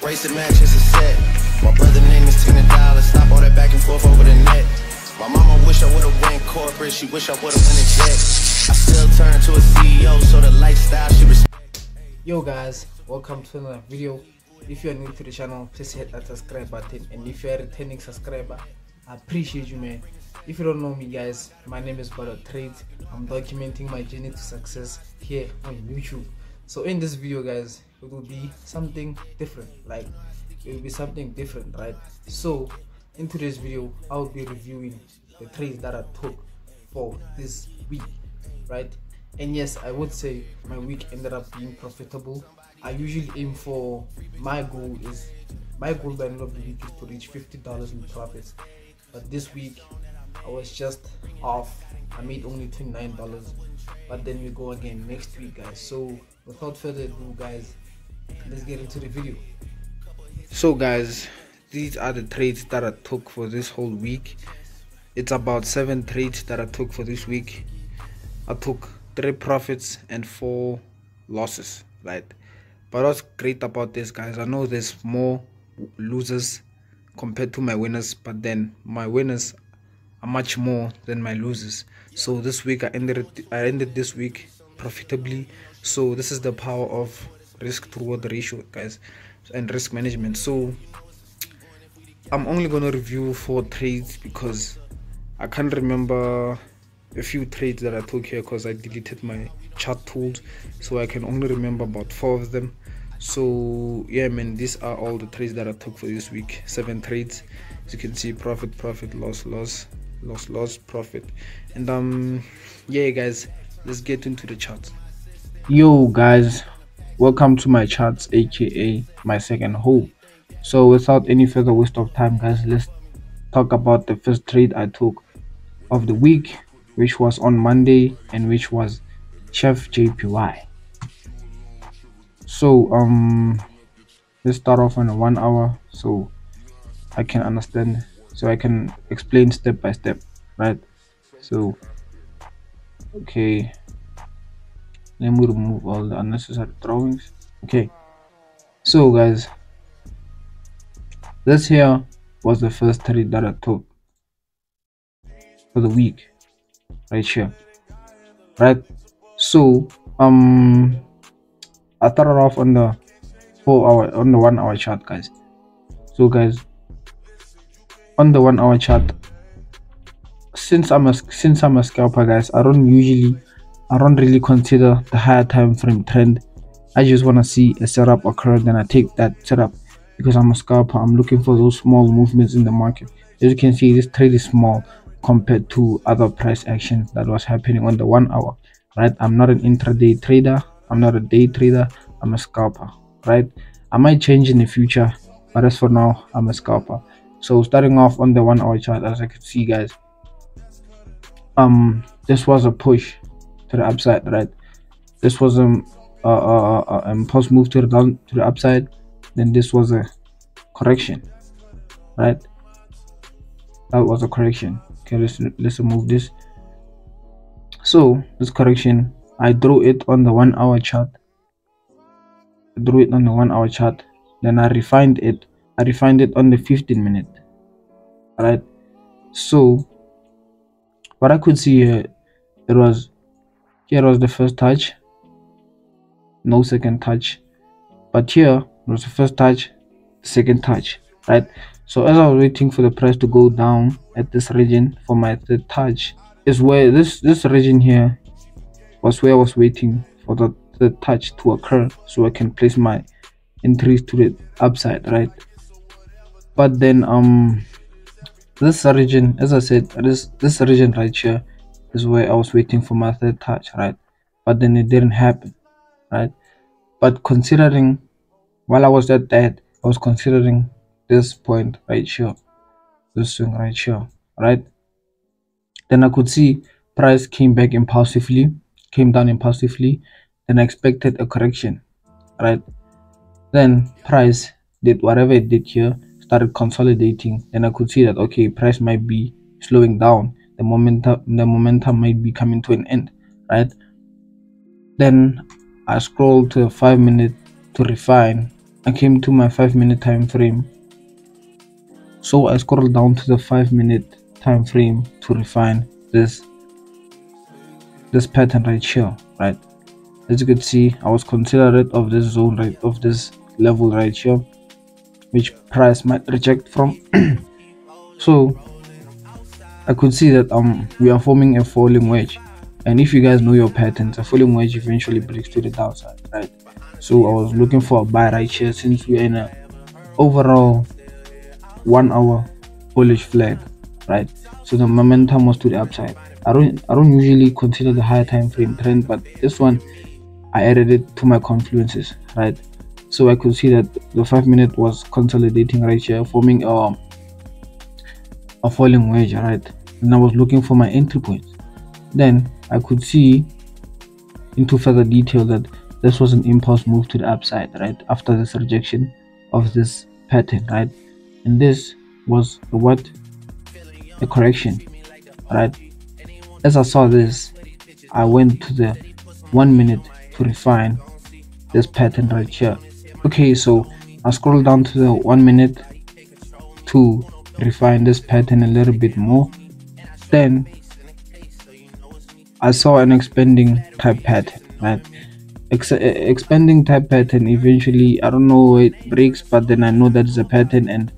Racing match is a set. My brother name is $10. Stop all that back and forth over the net. My mama wish I would've went corporate. She wish I would've went a jet. I still turn to a CEO, so the lifestyle she respect. Yo guys, welcome to another video. If you are new to the channel, please hit that subscribe button, and if you are a returning subscriber, I appreciate you, man. If you don't know me, guys, my name is Ballo.trades. I'm documenting my journey to success here on YouTube. So in this video, guys, it will be something different. Right? So in today's video, I will be reviewing the trades that I took for this week, right? And yes, I would say my week ended up being profitable. I usually aim for, my goal by the end of the week is to reach $50 in profits, but this week I was just off. I made only $29, but then we go again next week, guys. So without further ado, guys, let's get into the video. So guys, these are the trades that I took for this whole week. It's about 7 trades that I took for this week. I took 3 profits and 4 losses, right? But what's great about this, guys, I know there's more losers compared to my winners, but then my winners are much more than my losers. So this week I ended this week profitably. So this is the power of risk to reward ratio, guys, and risk management. So I'm only gonna review 4 trades because I can't remember a few trades that I took here because I deleted my chart tools, so I can only remember about 4 of them. So yeah, man, these are all the trades that I took for this week. 7 trades, as you can see: profit, profit, loss, loss, loss, loss, profit. And yeah guys, let's get into the charts. Yo guys, welcome to my charts, aka my second home. So without any further waste of time, guys, let's talk about the first trade I took of the week, which was on Monday, and which was Chef JPY. So let's start off on a 1 hour so I can understand, so I can explain step by step, right? So okay, let me remove all the unnecessary drawings. Okay, so guys, this here was the first trade that I took for the week, right here, right? So I started off on the 1 hour chart, guys. So guys, on the 1 hour chart, since I'm a scalper, guys, I don't really consider the higher time frame trend. I just want to see a setup occur, then I take that setup. Because I'm a scalper, I'm looking for those small movements in the market. As you can see, this trade is small compared to other price actions that was happening on the 1 hour, right? I'm not an intraday trader, I'm not a day trader, I'm a scalper, right? I might change in the future, but as for now, I'm a scalper. So starting off on the 1 hour chart, as I can see, guys, this was a push to the upside, right? This was impulse move to the upside. Then this was a correction, right? That was a correction. Okay, let's remove this. So this correction, I drew it on the 1 hour chart. Then I refined it. On the 15-minute, right? So what I could see here, here was the first touch, no second touch, but here was the first touch, the second touch, right? So as I was waiting for the price to go down at this region for my third touch, is where this region here was where I was waiting for the touch to occur, so I can place my entries to the upside, right? But then this region, as I said, this region right here is where I was waiting for my third touch, right? But then it didn't happen, right? But considering, while I was at that, I was considering this point right here, this swing right here, right? Then I could see price came down impulsively. Then I expected a correction, right? Then price did whatever it did here, started consolidating. Then I could see that, okay, price might be slowing down. The momentum might be coming to an end, right? Then I scrolled to a 5-minute to refine I came to my 5-minute time frame. So I scroll down to the 5-minute time frame to refine this pattern right here, right? As you can see, I was considerate of this zone, right, of this level right here, which price might reject from. So I could see that we are forming a falling wedge, and if you guys know your patterns, a falling wedge eventually breaks to the downside, right? So I was looking for a buy right here since we're in a overall 1 hour bullish flag, right? So the momentum was to the upside. I don't usually consider the higher time frame trend, but this one I added it to my confluences, right? So I could see that the 5-minute was consolidating right here, forming a falling wedge, right? And I was looking for my entry point. Then I could see into further detail that this was an impulse move to the upside, right? After this rejection of this pattern, right? And this was what? A correction, right? As I saw this, I went to the 1 minute to refine this pattern right here. Okay, so I scroll down to the 1 minute to refine this pattern a little bit more. Then I saw an expanding type pattern, right? Expanding type pattern eventually, I don't know where it breaks, but then I know that is a pattern and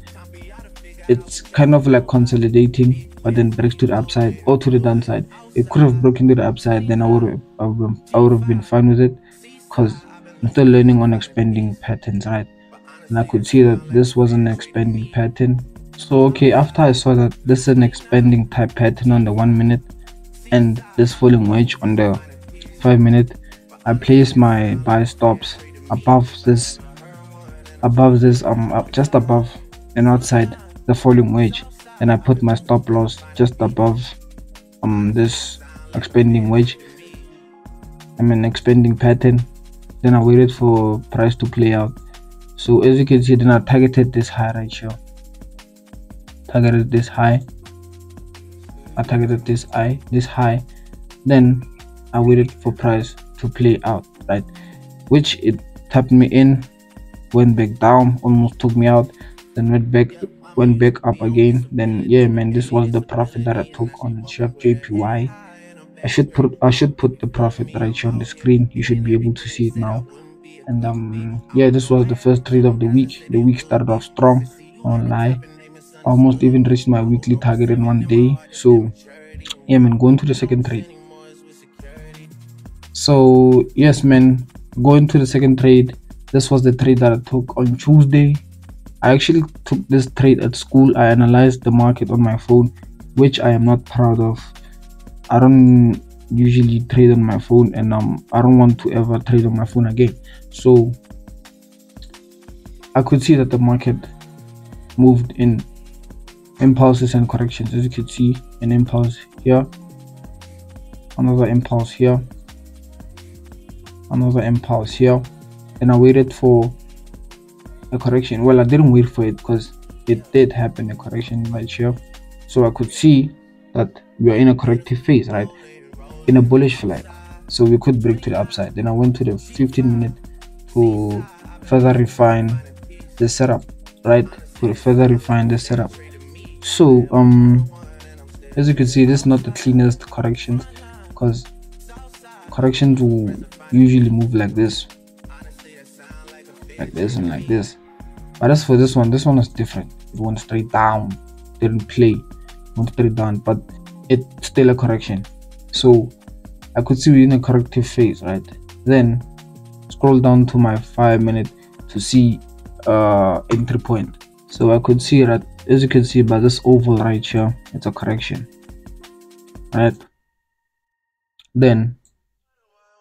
it's kind of like consolidating, but then breaks to the upside or to the downside. It could have broken to the upside, then I would have been fine with it, because I'm still learning on expanding patterns, right? And I could see that this was an expanding pattern. So okay, after I saw that this is an expanding type pattern on the 1 minute and this falling wedge on the 5-minute, I placed my buy stops above this just above and outside the falling wedge, and I put my stop loss just above this expanding wedge, expanding pattern. Then I waited for price to play out. So as you can see, then I targeted this high right here, targeted this high, I targeted this high, then I waited for price to play out, right? Which it tapped me in, went back down, almost took me out, then went back up again. Then yeah man, this was the profit that I took on share JPY. I should put the profit right here on the screen. You should be able to see it now. And yeah, this was the first trade of the week. The week started off strong, I won't lie. Almost even reached my weekly target in one day. So yeah man, going to the second trade. So yes man, going to the second trade. This was the trade that I took on Tuesday. I actually took this trade at school. I analyzed the market on my phone, which I am not proud of. I don't usually trade on my phone, and I don't want to ever trade on my phone again. So I could see that the market moved in impulses and corrections. As you can see, an impulse here, another impulse here, another impulse here, and I waited for a correction. Well, I didn't wait for it because it did happen, a correction right here. So I could see that we are in a corrective phase, right, in a bullish flag, so we could break to the upside. Then I went to the 15-minute to further refine the setup, right, to further refine the setup. So as you can see, this is not the cleanest corrections, because corrections will usually move like this and like this. But as for this one is different. It went straight down, didn't play, it went straight down, but it's still a correction. So I could see we're in a corrective phase, right? Then scroll down to my 5-minute to see entry point. So I could see that, as you can see by this oval right here, it's a correction, right? Then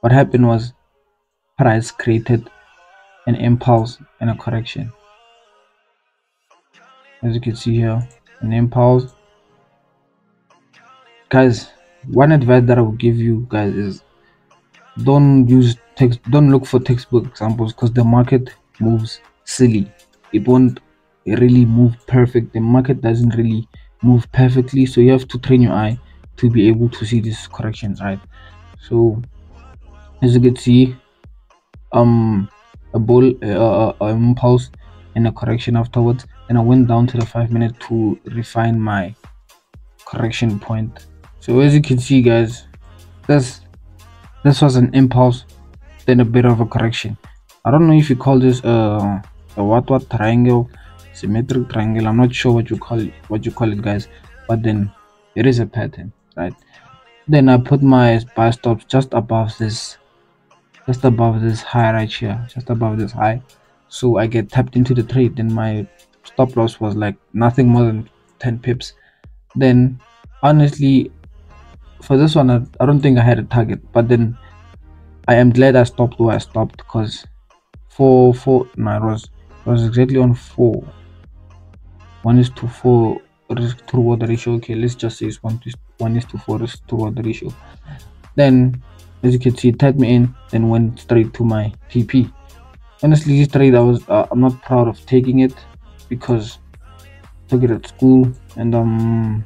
what happened was price created an impulse and a correction. As you can see here, an impulse. Guys, one advice that I will give you guys is don't look for textbook examples, because the market moves silly. It won't really move perfect. The market doesn't really move perfectly, so you have to train your eye to be able to see these corrections, right? So as you can see, a bull, impulse, and a correction afterwards. Then I went down to the 5 minute to refine my correction point. So as you can see, guys, this was an impulse, then a bit of a correction. I don't know if you call this a what triangle, symmetric triangle. I'm not sure what you call it, guys, but then it is a pattern, right? Then I put my buy stops just above this high right here, just above this high. So I get tapped into the trade. Then my stop loss was like nothing more than 10 pips. Then honestly, for this one, I don't think I had a target, but then I am glad I stopped where I stopped, because four no, it was exactly on 4 1:4 risk to reward ratio. Okay, let's just say it's 1:4 risk to reward ratio. Then as you can see, it tagged me in, then went straight to my TP. Honestly, this trade I'm not proud of taking it, because I took it at school, and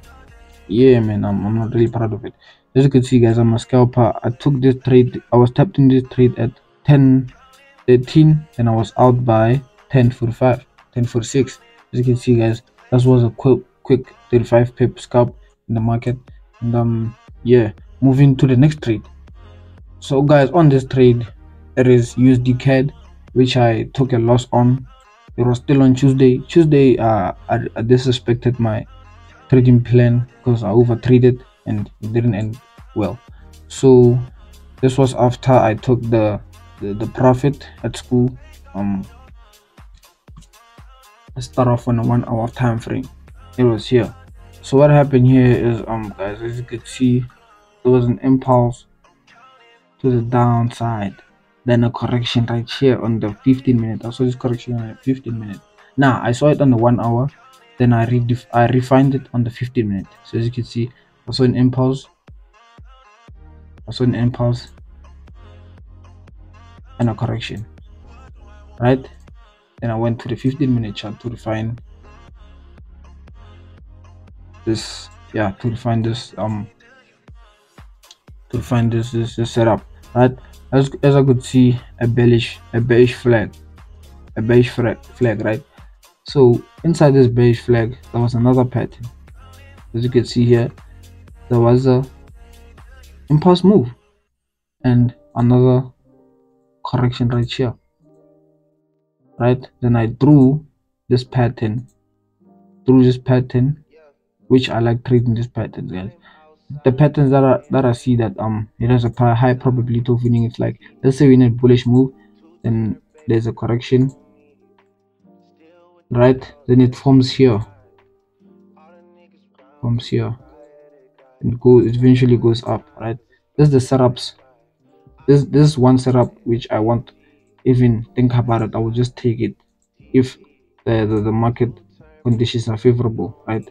yeah, man, I'm not really proud of it. As you can see, guys, I'm a scalper. I took this trade, I was tapped in this trade at 10:13, and I was out by 10:45, 10:46. As you can see, guys, that was a quick 35 pip scalp in the market. And yeah, moving to the next trade. So guys, on this trade, it is USD CAD, which I took a loss on. It was still on Tuesday. I disrespected my trading plan because I over traded and it didn't end well. So this was after I took the profit at school. I start off on a 1 hour time frame. It was here. So what happened here is, guys, as you can see, there was an impulse to the downside, then a correction right here on the 15 minute. I saw this correction on the 15 minute. Now I saw it on the 1 hour, then I refined it on the 15 minute. So as you can see, I saw an impulse, and a correction, right? Then I went to the 15-minute chart to refine this, this setup, right? As I could see, a bearish flag, right? So inside this bearish flag, there was another pattern. As you can see here, there was a impulse move and another correction right here, right? Then I drew this pattern, which I like trading this pattern, guys. The patterns that I see that it has a high probability of winning. It's like, let's say we need a bullish move, then there's a correction, right? Then it forms here, and it eventually goes up, right? This is the setups. This is one setup which I won't even think about it. I will just take it if the market conditions are favorable, right?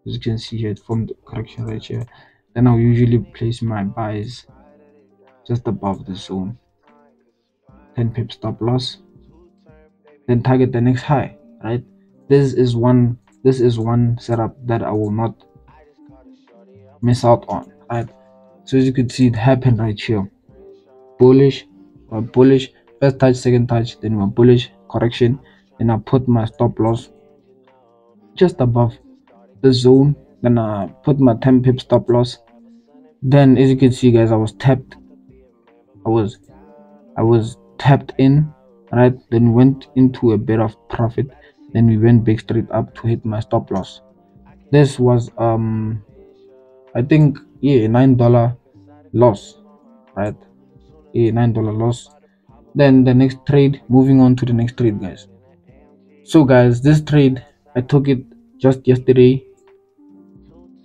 As you can see here, it formed correction right here. Then I'll usually place my buys just above the zone, 10 pip stop loss, then target the next high, right? This is one setup that I will not miss out on, right? So as you can see, it happened right here. Bullish, first touch, second touch, then we're bullish, correction, then I put my stop loss just above the zone, then I put my 10 pip stop loss. Then as you can see, guys, I was tapped in, right? Then went into a bit of profit, then we went back straight up to hit my stop loss. This was I think, yeah, $9 loss, right? Yeah, $9 loss. Then the next trade, moving on to the next trade, guys. So guys, this trade I took it just yesterday,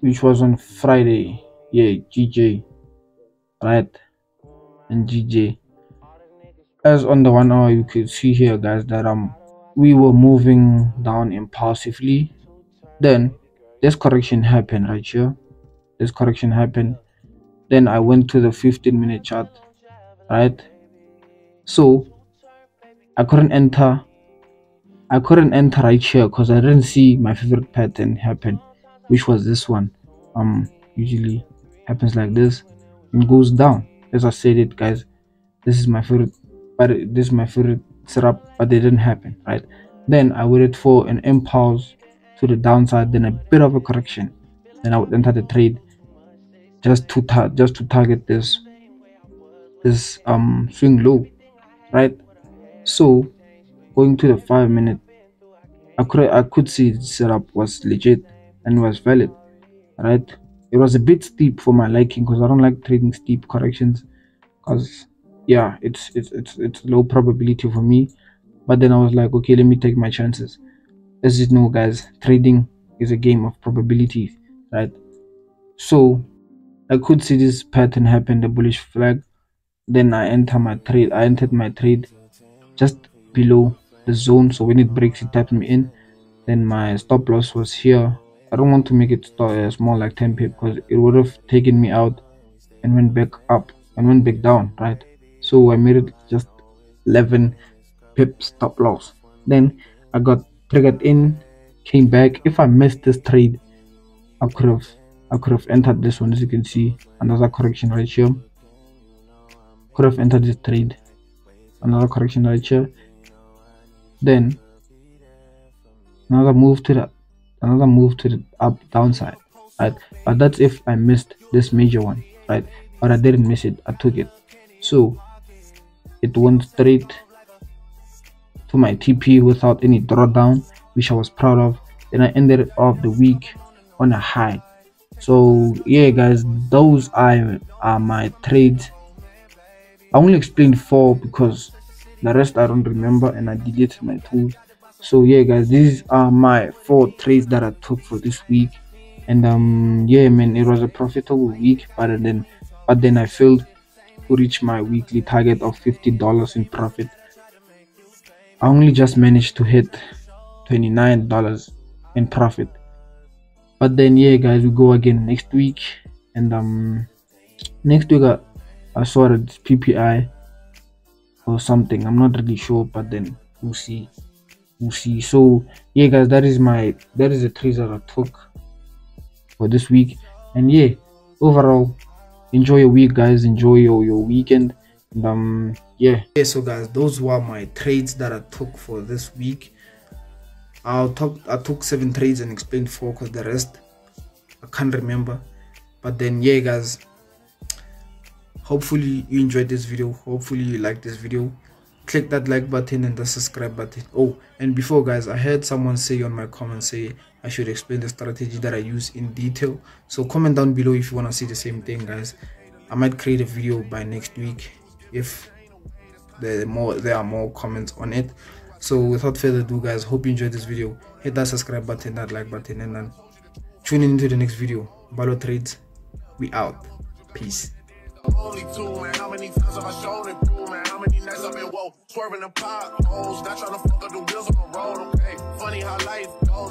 which was on Friday. Yeah, GJ, right? And GJ, as on the 1 hour, you could see here, guys, that we were moving down impulsively. Then this correction happened right here. Then I went to the 15-minute chart, right? So I couldn't enter right here because I didn't see my favorite pattern happen, which was this one. Usually happens like this and goes down. As I said it, guys, this is my favorite but this is my favorite setup, but they didn't happen, right? Then I waited for an impulse to the downside, then a bit of a correction, then I would enter the trade just to target this swing low, right? So going to the 5 minute, I could see the setup was legit and was valid, right? It was a bit steep for my liking because I don't like trading steep corrections, because yeah, it's low probability for me. But then I was like, okay, let me take my chances. As you know, guys, trading is a game of probabilities, right? So I could see this pattern happen, the bullish flag. Then I entered my trade just below the zone, so when it breaks, it taps me in. Then my stop loss was here. I don't want to make it small, like 10 pip, because it would have taken me out and went back up and went back down, right? So I made it just 11 pip stop loss. Then I got triggered in, came back. If I missed this trade, I could have entered this one. As you can see, another correction right here. Could have entered this trade, another correction right here. Then another move to the up downside, right? But that's if I missed this major one, right? But I didn't miss it, I took it. So it went straight to my TP without any drawdown, which I was proud of. Then I ended off the week on a high. So yeah, guys, those are my trades. I only explained 4 because the rest I don't remember and I deleted my tools. So yeah, guys, these are my 4 trades that I took for this week. And yeah, man, it was a profitable week, but then I failed to reach my weekly target of $50 in profit. I only just managed to hit $29 in profit. But then yeah, guys, we go again next week. And next week I saw that it's PPI or something, I'm not really sure, but then we'll see. So yeah, guys, that is the trades that I took for this week. And yeah, overall, enjoy your week, guys, enjoy your weekend. And yeah, so guys, those were my trades that I took for this week. I took 7 trades and explained 4 because the rest I can't remember. But then yeah, guys, hopefully you enjoyed this video, hopefully you liked this video. Click that like button and the subscribe button. Oh, and before, guys, I heard someone say on my comments say I should explain the strategy that I use in detail. So comment down below if you want to see the same thing, guys. I might create a video by next week if there are more comments on it. So without further ado, guys, hope you enjoyed this video. Hit that subscribe button, that like button, and then tune into the next video. Ballo.trades, we out. Peace. Only 2, man. How many times have I shown it through, man? How many nights I've been woke, swerving the potholes, not trying to fuck up the wheels on the road, okay? Funny how life goes.